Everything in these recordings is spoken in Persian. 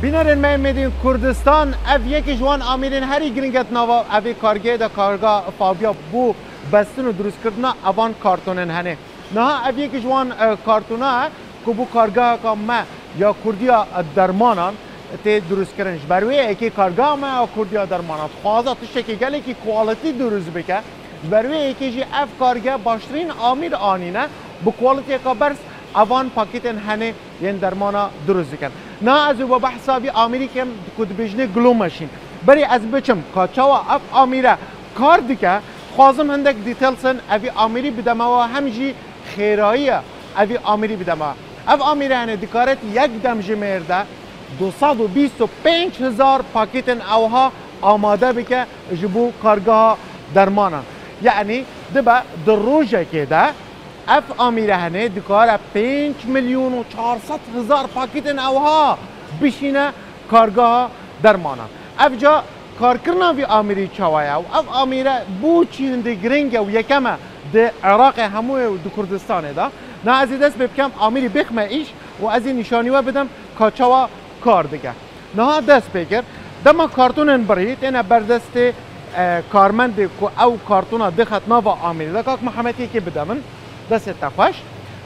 بینرین من میدین کردستان اف یکی جوان آمیرین هری گرینگت نوا اوی کارگه دا کارگاه فابیا بو بستن و درست کردن اوان کارتونن هنه نه اف یکی جوان کارتونه که بو کارگاه که ما یا کردیا درمانان تی درست کردنش بروی یکی کارگاه ما کردیا درمانان خوازه تشه که گلی که کوالیتی درست بکه بروی یکی جی اف کارگاه باشترین آمیر آنینه بو کوالیتی که برس اوان پاکیتن هنه ین درمانا درست کن نه از او بحثا بی آمیری که کد بجنه گلو ماشین بری از بچم کاچاوا اف آمیره کار دیگه خوازم هندک دیتیلسن اوی آمیری بدم و همجی خیرایی اوی آمیری بدم اف آمیره هنه دیکارت یک دم جمرده 225,000 پاکیتن اوها آماده بکه جبو کارگاه درمانان یعنی دبا در روژه که ده اف آمیره هنه دکاره 5,400,000 پاکیتن اوها بشینه کارگاه درمانان اف جا کارکرنا وی آمیری چوایا و اف آمیره بو چین دی گرینگه و یکمه دی عراق هموی و دی کردستانه دا نه از دست بکم آمیری بخمه ایش و از این نشانی و بدم کاچوا کار دیگه نه دست بگر دما کارتونن برید اینا بردست کارمند که او کارتونا دخت نوا آمیری دا کاک محمدی که بدمن دست تفاش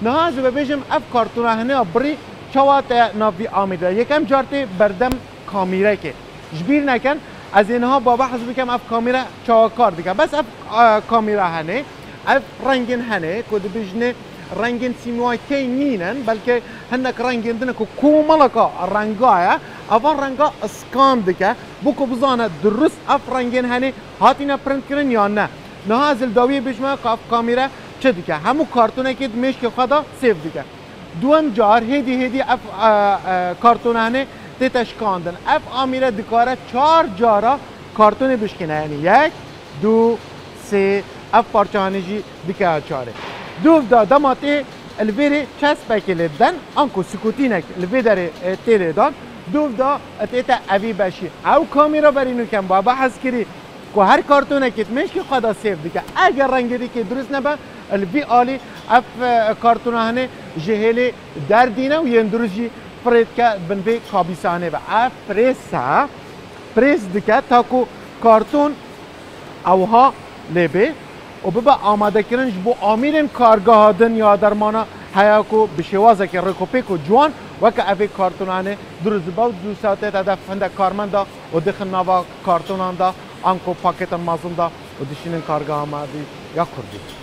نه از ببیجم اف کارتونه هنه بری چوات نافی آمیده یکم جارتی بردم کامیره که جبیر نکن از اینها بابا حسب بکم اف کامیره چوا کار دیگه بس اف کامیره هنه اف رنگین هنه کد بجنه رنگین سیموای کی نینن بلکه هنک رنگین دنه که کوملکا رنگایه اول رنگا اسکان دیگه بکو بزانه درست اف رنگین هنه هاتینا پرنت کرن یا نه نه از داوی بجمه که اف کامیره چه دیگه همون کارتونه که میش که خدا سیف دیگه دوم جار هدی اف کارتونه هنه تشکاندن اف آمیره دکاره 4 جارا کارتونه بشکنه یعنی 1 2 3 اف پارچه هنجی دیگه 4 دو دا دماته الویری چسبه که لیدن انکو سکوتینک الویدر تیره دان دو دا اتیتا اوی بشی او کامیرا برینو کم با بحث کری که هر کارتونه که میش که خدا سیف دیگه اگر رنگی که درست نبه الوی آلی اف کارتونه هنه جهلی در دینه و ین درستی فرید که بنبه کابیسانه با اف پریس دیگه تا که کارتون اوها لیبه و ببا آماده کردنش بو آمیرین کارگاه دنیا درمانه هیا کو بشوازه که رکوپی کو جوان و که اوی کارتونانه درست با دو ساعته تا فنده کارمند دا و دخل نوا کارتونان دا آنکو پاکتن مازون دا و دشینن کارگاه آمادی یا کردی